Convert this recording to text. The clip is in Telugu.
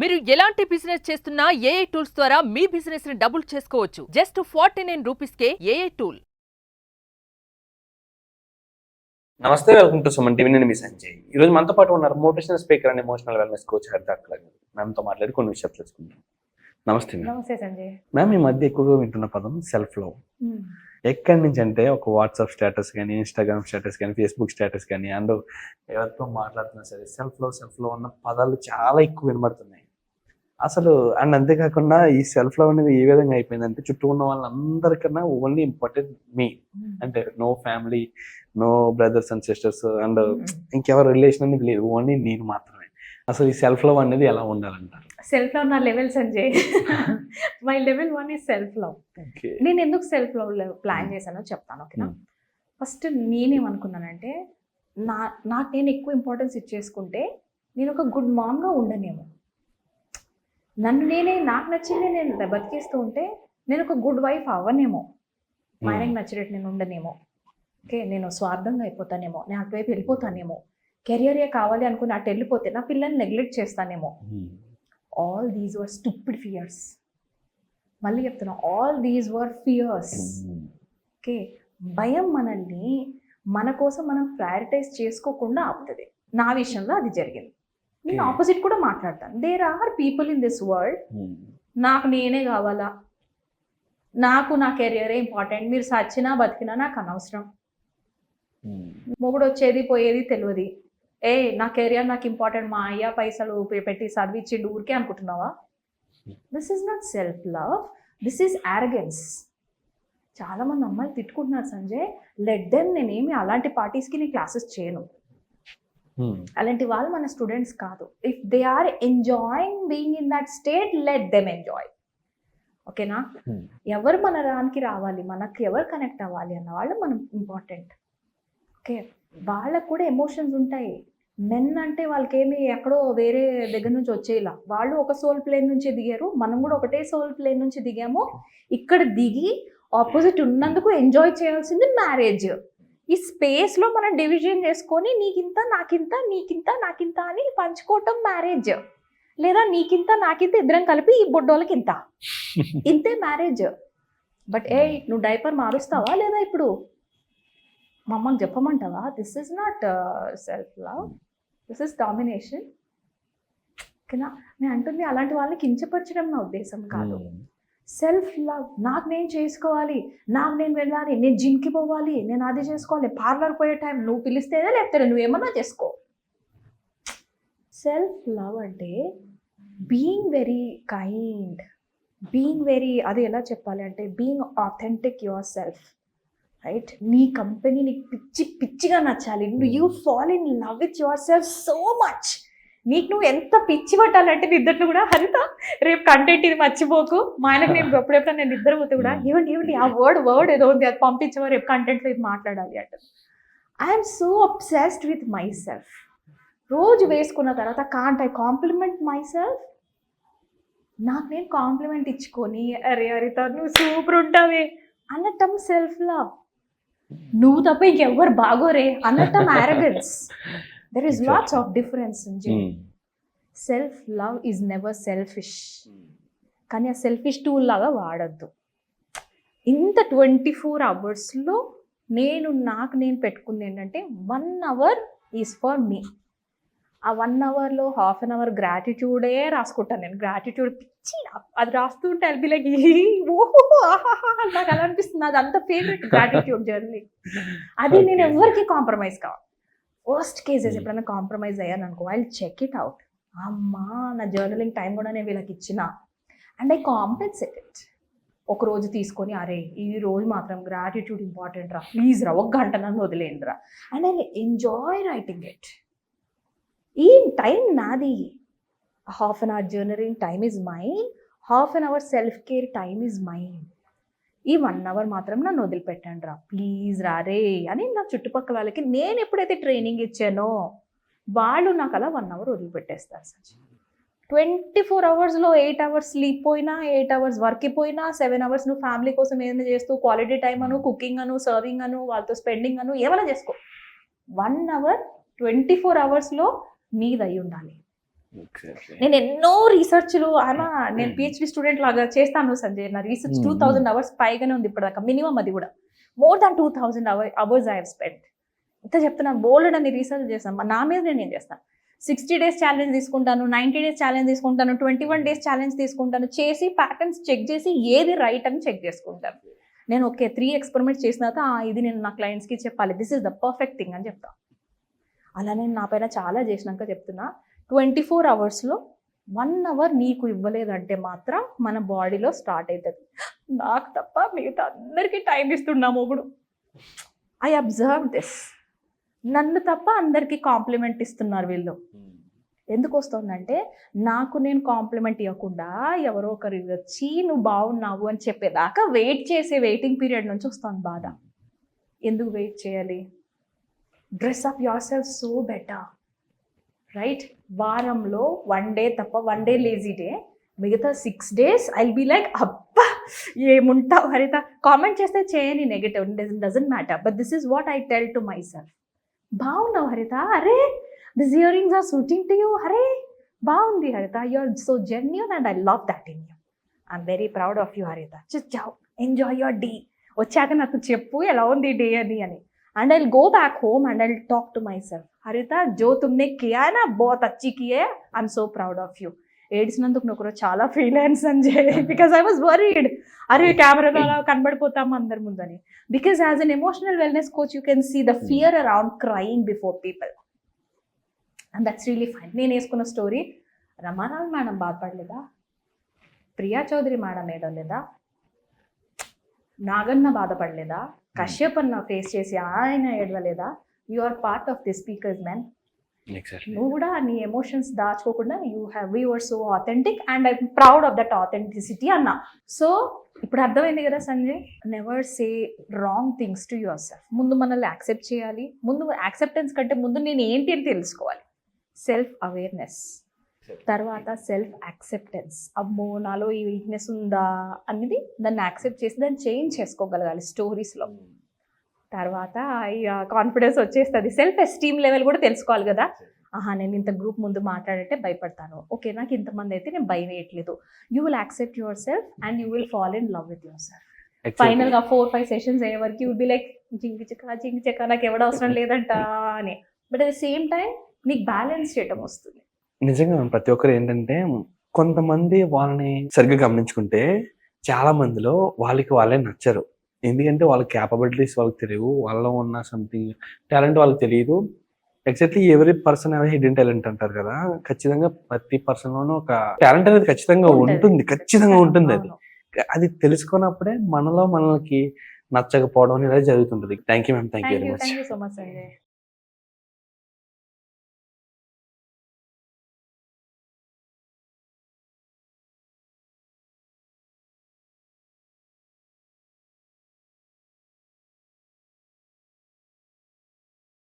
మీరు ఎలాంటి బిజినెస్ చేస్తున్నా ఏఐ టూల్స్ ద్వారా మీ బిజినెస్ ని డబుల్ చేసుకోవచ్చు. జస్ట్ 49 రూపీస్కే ఏఐ టూల్. నమస్తే, వెల్కమ్ టు సుమన్ టీవీ. నేను మీ సంజయ్. ఈ రోజు మనతో పాటు ఉన్నారు motivational speaker and emotional wellness coach హరితాక్ గారు. మ్యామ్తో మాట్లాడి కొన్ని విషయాలు తెలుసుకుందాం. నమస్తే మ్యామ్. నమస్తే సంజయ్. మ్యామ్, ఈ మధ్య ఎక్కువగా వింటున్న పదం సెల్ఫ్ లవ్. ఎక్కడి నుంచి అంటే ఒక వాట్సాప్ స్టేటస్ కానీ, ఇన్స్టాగ్రామ్ స్టేటస్ కానీ, ఫేస్బుక్ స్టేటస్ కానీ, అండ్ ఎవరితో మాట్లాడుతున్నా సరే సెల్ఫ్ లవ్ అన్న పదాలు చాలా ఎక్కువ వినబడుతున్నాయి అసలు. అండ్ అంతేకాకుండా ఈ సెల్ఫ్ లవ్ అనేది ఏ విధంగా అయిపోయిందంటే చుట్టూ ఉన్న వాళ్ళందరికన్నా ఓన్లీ ఇంపార్టెంట్ మీ, అంటే no family, no brothers and sisters and ఇంకెవరు రిలేషన్ అనేది లేదు, ఓన్లీ నేను మాత్రమే. అసలు ఈ సెల్ఫ్ లవ్ అనేది ఎలా ఉండాలంటారు? సెల్ఫ్ లవ్ నా level Sanjay. My level 1 is self love. నేను ఎందుకు సెల్ఫ్ లవ్ ప్లాన్ చేశానో చెప్తాను, ఓకేనా? ఫస్ట్ నేనేమనుకున్నానంటే నాకు నేను ఎక్కువ ఇంపార్టెన్స్ ఇచ్చేసుకుంటే నేను ఒక గుడ్ మామ్గా ఉండనేమో. నాకు నచ్చింది నేను బతికేస్తూ ఉంటే నేను ఒక గుడ్ వైఫ్ అవ్వనేమో. మా ఆయనకి నచ్చినట్టు నేను ఉండనేమో. ఓకే, నేను స్వార్థంగా అయిపోతానేమో, నేను అటువైపు వెళ్ళిపోతానేమో. కెరియరే కావాలి అనుకుని అటు వెళ్ళిపోతే నా పిల్లల్ని నెగ్లెక్ట్ చేస్తానేమో. All these were stupid fears. మళ్ళీ చెప్తున్నా, all these were fears. Okay, భయం మనల్ని మన కోసం మనం ప్రయారిటైజ్ చేసుకోకుండా ఆపుతుంది. నా విషయంలో అది జరిగింది. నేను ఆపోజిట్ కూడా మాట్లాడతాను. There are people in this world, నాకు నేనే కావాలా, నాకు నా కెరియరే ఇంపార్టెంట్, మీరు సచ్చినా బతికినా నాకు అనవసరం, మొగుడు వచ్చేది పోయేది తెలియదు, నా కెరియర్ నాకు ఇంపార్టెంట్, మా అయ్య పైసలు పెట్టి చదివించిండు ఊరికే అనుకుంటున్నావా? This is not self love, this is arrogance. చాలామంది అమ్మాయిలు తిట్టుకుంటున్నారు సంజయ్, లెట్ దెమ్. నేనేమి అలాంటి పార్టీస్కి నేను క్లాసెస్ చేయను. అలాంటి వాళ్ళు మన స్టూడెంట్స్ కాదు. If they are enjoying being in that state, let them enjoy. ఓకేనా? ఎవరు మన రానికి రావాలి, మనకి ఎవరు కనెక్ట్ అవ్వాలి అన్న వాళ్ళు మనం ఇంపార్టెంట్. ఓకే, వాళ్ళకు కూడా ఎమోషన్స్ ఉంటాయి. మెన్ అంటే వాళ్ళకేమి ఎక్కడో వేరే దగ్గర నుంచి వచ్చేలా, వాళ్ళు ఒక సోల్ ప్లేన్ నుంచి దిగారు, మనం కూడా ఒకటే సోల్ ప్లేన్ నుంచి దిగాము. ఇక్కడ దిగి ఆపోజిట్ ఉన్నందుకు ఎంజాయ్ చేయాల్సింది మ్యారేజ్. ఈ స్పేస్లో మనం డివిజన్ చేసుకొని నీకింత నాకింత, నీకింత నాకింత అని పంచుకోవటం మ్యారేజ్. లేదా నీకింత నాకింత ఇద్దరం కలిపి ఈ బొడ్డోళ్ళకి ఇంత, ఇంతే మ్యారేజ్. బట్ నువ్వు డైపర్ మారుస్తావా లేదా? ఇప్పుడు మా అమ్మకి చెప్పమంటావా? This is not self love, this is domination. ఓకేనా? నేను అంటుంది అలాంటి వాళ్ళని కించపరచడం నా ఉద్దేశం కాదు. సెల్ఫ్ లవ్, నాకు నేను చేసుకోవాలి, నాకు నేను వెళ్ళాలి, నేను జిమ్కి పోవాలి, నేను అది చేసుకోవాలి, పార్లర్ పోయే టైం నువ్వు పిలిస్తేనే, లేకపోతే నువ్వేమన్నా చేసుకో. సెల్ఫ్ లవ్ అంటే being very kind, being very, అది ఎలా చెప్పాలి అంటే being authentic your self, right? నీ కంపెనీ నీకు పిచ్చిగా నచ్చాలి. You fall in love with your self so much. నీకు నువ్వు ఎంత పిచ్చి పట్టాలంటే నిద్దట్లో కూడా, హరిత రేపు కంటెంట్ ఇది మర్చిపోకు, మా ఆయనకు నేను ఎప్పుడెప్పుడైనా నేను నిద్ర పోతే కూడా ఏమండి ఆ వర్డ్ ఏదో ఉంది, అది పంపించవా, రేపు కంటెంట్లో ఇది మాట్లాడాలి అంటే. I'm so obsessed with my self. రోజు వేసుకున్న తర్వాత can't I complement my self. నాకు నేను కాంప్లిమెంట్ ఇచ్చుకొని, అరే హరిత నువ్వు సూపర్ ఉంటావే అన్నట్టం సెల్ఫ్ లవ్. నువ్వు తప్ప ఇంకెవ్వరు బాగోరే అన్నట్టం arrogance. There is lots of difference in self love is never selfish. కానీ ఆ సెల్ఫిష్ టూల్ లాగా వాడద్దు. ఇంత 24 అవర్స్లో నాకు నేను పెట్టుకుంది ఏంటంటే 1 అవర్ ఈజ్ ఫర్ మీ. ఆ 1 అవర్లో హాఫ్ అన్ అవర్ గ్రాటిట్యూడే రాసుకుంటాను నేను. గ్రాటిట్యూడ్ పిచ్చి, అది రాస్తుంటే అల్బి లైక్ ఓహో నాకు అలా అనిపిస్తుంది. అది అంత ఫేవరెట్ గ్రాటిట్యూడ్ జర్నీ. అది నేను ఎవరికి కాంప్రమైజ్ కావాలి. వర్స్ట్ కేసెస్ ఎప్పుడైనా కాంప్రమైజ్ అయ్యాను అనుకో, ఐ చెక్ ఇట్ అవుట్. అమ్మా, నా జర్నలింగ్ టైం కూడా నేను వీళ్ళకి ఇచ్చిన, అండ్ ఐ కాంపెన్సేట్ ఇట్. ఒక రోజు తీసుకొని, అరే ఈ రోజు మాత్రం గ్రాటిట్యూడ్ ఇంపార్టెంట్ రా, ప్లీజ్ రా, 1 గంట నన్ను వదిలేండి రా, and I enjoy writing it. ఈ టైం నాది. Half an hour journaling time is mine, half an hour self care time is mine. ఈ 1 అవర్ మాత్రం నన్ను వదిలిపెట్టండి రా, ప్లీజ్ రారే అని నా చుట్టుపక్కల వాళ్ళకి నేను ఎప్పుడైతే ట్రైనింగ్ ఇచ్చానో వాళ్ళు నాకు అలా 1 అవర్ వదిలిపెట్టేస్తారు. 24 అవర్స్లో 8 అవర్స్ స్లీప్ పోయినా, 8 అవర్స్ వర్క్ పోయినా, 7 అవర్స్ నువ్వు ఫ్యామిలీ కోసం ఏమైనా చేస్తూ క్వాలిటీ టైం అను, కుకింగ్ అను, సర్వింగ్ అను, వాళ్ళతో స్పెండింగ్ అను, ఏమైనా చేసుకో. 1 అవర్ 24 అవర్స్లో నీది అయి ఉండాలి. నేను ఎన్నో రీసెర్చ్లు అలా నేను పిహెచ్డి స్టూడెంట్ లాగా చేస్తాను సంజయ్. నా రీసెర్చ్ 2000 అవర్స్ పైగానే ఉంది ఇప్పటిదాకా, మినిమం అది కూడా more than 2000 hours I have spend. ఇంత చెప్తున్నా, బోల్డ్ అని రీసెర్చ్ చేస్తాను నా మీద. నేను చేస్తాను 60 days ఛాలెంజ్ తీసుకుంటాను, 90 days ఛాలెంజ్ తీసుకుంటాను, 21 days ఛాలెంజ్ తీసుకుంటాను, చేసి ప్యాటర్న్స్ చెక్ చేసి ఏది రైట్ అని చెక్ చేసుకుంటాను. నేను ఓకే 3 ఎక్స్పెరిమెంట్స్ చేసిన తర్వాత ఇది నేను నా క్లయింట్స్కి చెప్పాలి, this is the perfect thing అని చెప్తాను. అలా నేను నా పైన చాలా చేసినాక చెప్తున్నా, 24 అవర్స్లో 1 hour నీకు ఇవ్వలేదంటే మాత్రం మన బాడీలో స్టార్ట్ అవుతుంది. నాకు తప్ప మిగతా అందరికీ టైం ఇస్తున్నా మొగుడు. I observe this. నన్ను తప్ప అందరికీ కాంప్లిమెంట్ ఇస్తున్నారు వీళ్ళు. ఎందుకు వస్తుందంటే నాకు నేను కాంప్లిమెంట్ ఇవ్వకుండా ఎవరో ఒకరు వచ్చి నువ్వు బాగున్నావు అని చెప్పేదాకా వెయిట్ చేసే వెయిటింగ్ పీరియడ్ నుంచి వస్తుంది బాధ. ఎందుకు వెయిట్ చేయాలి? Dress up your self so better, right? వారంలో 1 day తప్ప 1 day లేజీ డే, మిగతా 6 days I will be like అబ్బా ఏముంటావు హరిత. కామెంట్ చేస్తే చేయని, negative doesn't matter, but this is what I tell to my self. బాగున్నావు హరిత, అరే this earrings are suiting to you, అరే బాగుంది Haritha, you are so genuine and I love that in you. I'm very proud of you Haritha. జావ్, ఎంజాయ్ యువర్ డే. వచ్చాక నాకు చెప్పు ఎలా ఉంది డే అని. And I'll go back home and I'll talk to myself. Harita, जो तुमने किया है ना बहुत अच्छी की है. I'm so proud of you. ఏడ్చినందుకు నాకు చాలా ఫీల్ అయ్యాను Sanjay, because I was worried. అరే కెమెరాలో అలా కనబడిపోతాము అందరి ముందని. Because as an emotional wellness coach you can see the fear around crying before people, and that's really fine. నేను వేసుకున్న స్టోరీ, రమారావు మేడం బాధపడలేదా, ప్రియా చౌదరి మేడం ఏడలేదా, నాగన్న బాధపడలేదా, కశ్యప్ అన్న ఫేస్ చేసి ఆయన ఏడవలేదా? You are part of the speakers man. నువ్వు కూడా నీ ఎమోషన్స్ దాచుకోకుండా we were so authentic and I proud of that authenticity అన్న. సో ఇప్పుడు అర్థమైంది కదా Sanjay, never say wrong things to your self. ముందు మనల్ని యాక్సెప్ట్ చేయాలి. ముందు యాక్సెప్టెన్స్ కంటే ముందు నేను ఏంటి అని తెలుసుకోవాలి. సెల్ఫ్ అవేర్నెస్, తర్వాత సెల్ఫ్ యాక్సెప్టెన్స్. అమ్మో నాలో ఈ వీక్నెస్ ఉందా అనేది దాన్ని యాక్సెప్ట్ చేసి దాన్ని చేంజ్ చేసుకోగలగాలి స్టోరీస్లో. తర్వాత కాన్ఫిడెన్స్ వచ్చేస్తుంది. సెల్ఫ్ ఎస్టీమ్ లెవెల్ కూడా తెలుసుకోవాలి కదా. ఆహా నేను ఇంత గ్రూప్ ముందు మాట్లాడితే భయపడతాను, ఓకే నాకు ఇంతమంది అయితే నేను భయం వేయట్లేదు. You will accept your self and you will fall in love with your self. ఫైనల్గా 4-5 సెషన్స్ అయ్యే వరకు యూ బి లైక్ జింగి చెక్క నాకు ఎవడ అవసరం లేదంట అని. But at the same time నీకు బ్యాలెన్స్ చేయడం వస్తుంది. నిజంగా ప్రతి ఒక్కరు ఏంటంటే, కొంతమంది వాళ్ళని సరిగ్గా గమనించుకుంటే చాలా మందిలో వాళ్ళే నచ్చరు. ఎందుకంటే వాళ్ళ క్యాపబిలిటీస్ వాళ్ళకి తెలియవు, వాళ్ళలో ఉన్న సంథింగ్ టాలెంట్ వాళ్ళకి తెలియదు. ఎగ్జాక్ట్లీ ఎవరీ పర్సన్ అనేది హిడెన్ టాలెంట్ అంటారు కదా, ఖచ్చితంగా ప్రతి పర్సన్ లోనూ ఒక టాలెంట్ అనేది ఖచ్చితంగా ఉంటుంది. అది తెలుసుకున్నప్పుడే మనలో మనకి నచ్చకపోవడం అనేది జరుగుతుంటది. Thank you ma'am, thank you very much. Thank you so much అండి.